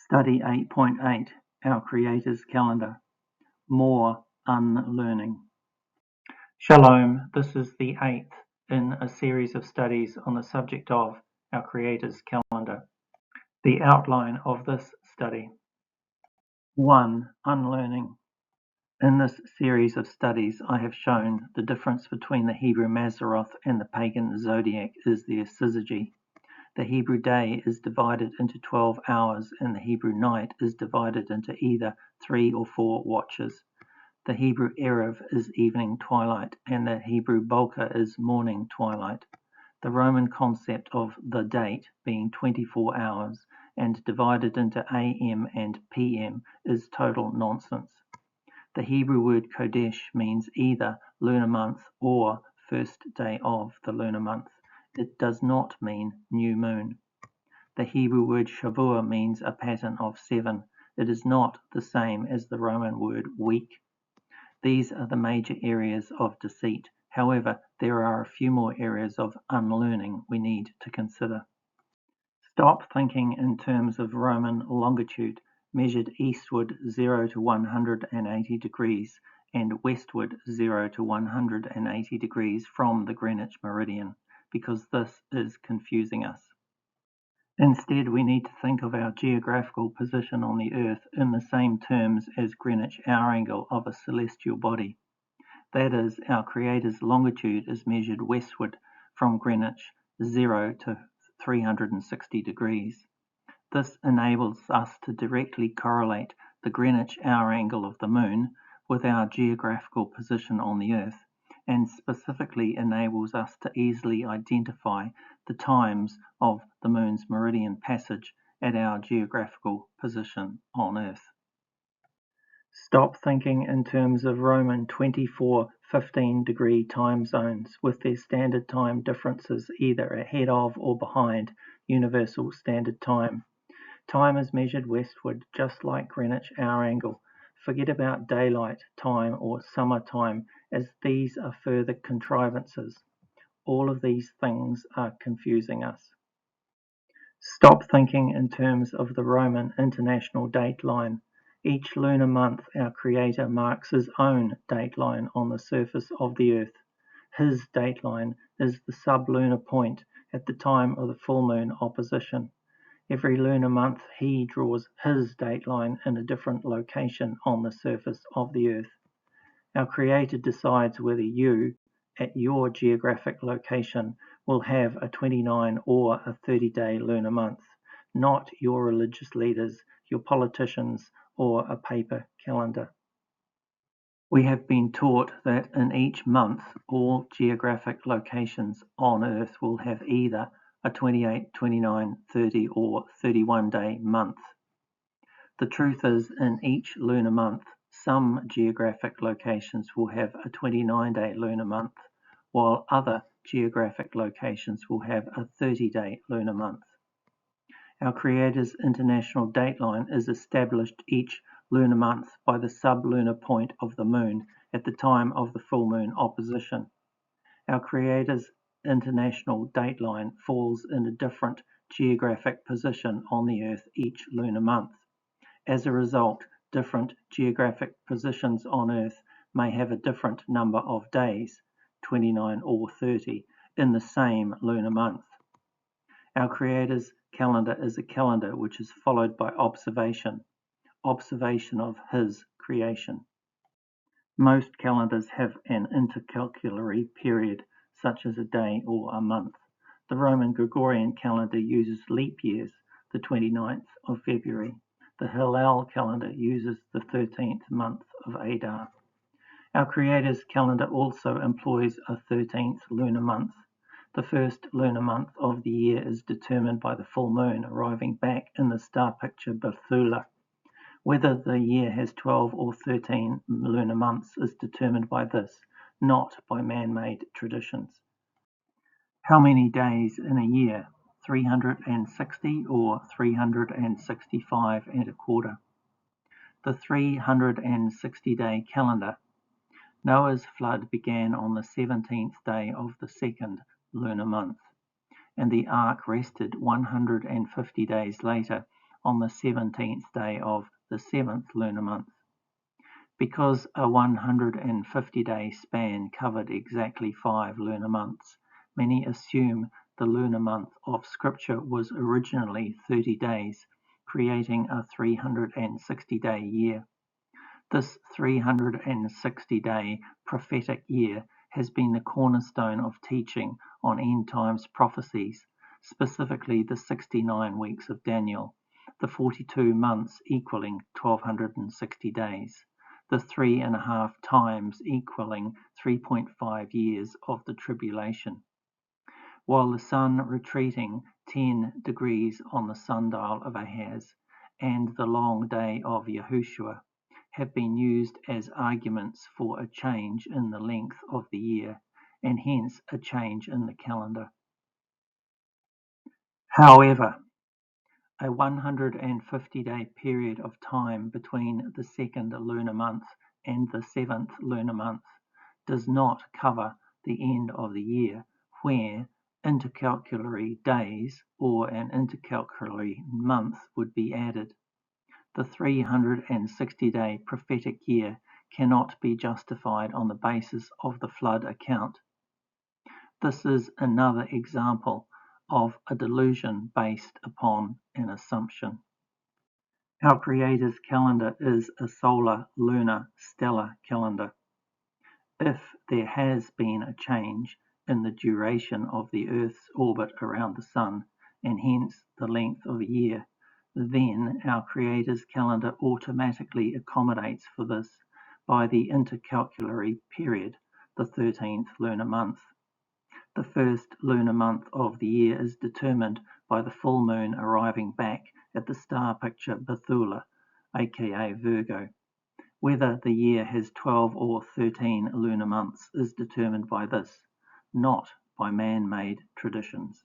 Study 8.8 Our Creator's Calendar. More Unlearning. Shalom, this is the 8th in a series of studies on the subject of Our Creator's Calendar. The outline of this study. 1. Unlearning. In this series of studies, I have shown the difference between the Hebrew Mazzaroth and the pagan zodiac is their syzygy. The Hebrew day is divided into 12 hours and the Hebrew night is divided into either 3 or 4 watches. The Hebrew Erev is evening twilight and the Hebrew Boker is morning twilight. The Roman concept of the date being 24 hours and divided into AM and PM is total nonsense. The Hebrew word Kodesh means either lunar month or first day of the lunar month. It does not mean new moon. The Hebrew word Shavua means a pattern of 7. It is not the same as the Roman word week. These are the major areas of deceit. However, there are a few more areas of unlearning we need to consider. Stop thinking in terms of Roman longitude, measured eastward 0 to 180 degrees and westward 0 to 180 degrees from the Greenwich meridian, because this is confusing us. Instead, we need to think of our geographical position on the Earth in the same terms as Greenwich hour angle of a celestial body. That is, our Creator's longitude is measured westward from Greenwich 0 to 360 degrees. This enables us to directly correlate the Greenwich hour angle of the Moon with our geographical position on the Earth, and specifically enables us to easily identify the times of the Moon's meridian passage at our geographical position on Earth. Stop thinking in terms of Roman 24-15-degree time zones with their standard time differences either ahead of or behind Universal Standard Time. Time is measured westward, just like Greenwich hour angle. Forget about daylight time or summer time, as these are further contrivances. All of these things are confusing us. Stop thinking in terms of the Roman international date line. Each lunar month, our Creator marks his own date line on the surface of the Earth. His date line is the sublunar point at the time of the full moon opposition. Every lunar month, he draws his date line in a different location on the surface of the Earth. Our Creator decides whether you, at your geographic location, will have a 29 or a 30-day lunar month, not your religious leaders, your politicians, or a paper calendar. We have been taught that in each month, all geographic locations on Earth will have either a 28, 29, 30, or 31-day month. The truth is, in each lunar month, some geographic locations will have a 29-day lunar month, while other geographic locations will have a 30-day lunar month. Our Creator's international dateline is established each lunar month by the sublunar point of the Moon at the time of the full moon opposition. Our Creator's international dateline falls in a different geographic position on the Earth each lunar month. As a result, different geographic positions on Earth may have a different number of days, 29 or 30, in the same lunar month. Our Creator's calendar is a calendar which is followed by observation of His creation. Most calendars have an intercalary period, such as a day or a month. The Roman Gregorian calendar uses leap years, the 29th of February. The Hillel calendar uses the 13th month of Adar. Our Creator's calendar also employs a 13th lunar month. The first lunar month of the year is determined by the full moon arriving back in the star picture Bethula. Whether the year has 12 or 13 lunar months is determined by this, not by man-made traditions. How many days in a year? 360 or 365 and a quarter. The 360-day calendar. Noah's flood began on the 17th day of the second lunar month, and the ark rested 150 days later on the 17th day of the 7th lunar month. Because a 150-day span covered exactly 5 lunar months, many assume the lunar month of Scripture was originally 30 days, creating a 360-day year. This 360-day prophetic year has been the cornerstone of teaching on end times prophecies, specifically the 69 weeks of Daniel, the 42 months equaling 1260 days, the 3.5 times equaling 3.5 years of the tribulation. While the sun retreating 10 degrees on the sundial of Ahaz and the long day of Yahushua have been used as arguments for a change in the length of the year, and hence a change in the calendar. However, a 150-day period of time between the 2nd lunar month and the 7th lunar month does not cover the end of the year, where intercalary days or an intercalary month would be added. The 360-day prophetic year cannot be justified on the basis of the flood account. This is another example of a delusion based upon an assumption. Our Creator's calendar is a solar, lunar, stellar calendar. If there has been a change in the duration of the Earth's orbit around the Sun, and hence the length of a year, then our Creator's calendar automatically accommodates for this by the intercalary period, the 13th lunar month. The first lunar month of the year is determined by the full moon arriving back at the star picture Bethula, aka Virgo. Whether the year has 12 or 13 lunar months is determined by this, not by man-made traditions.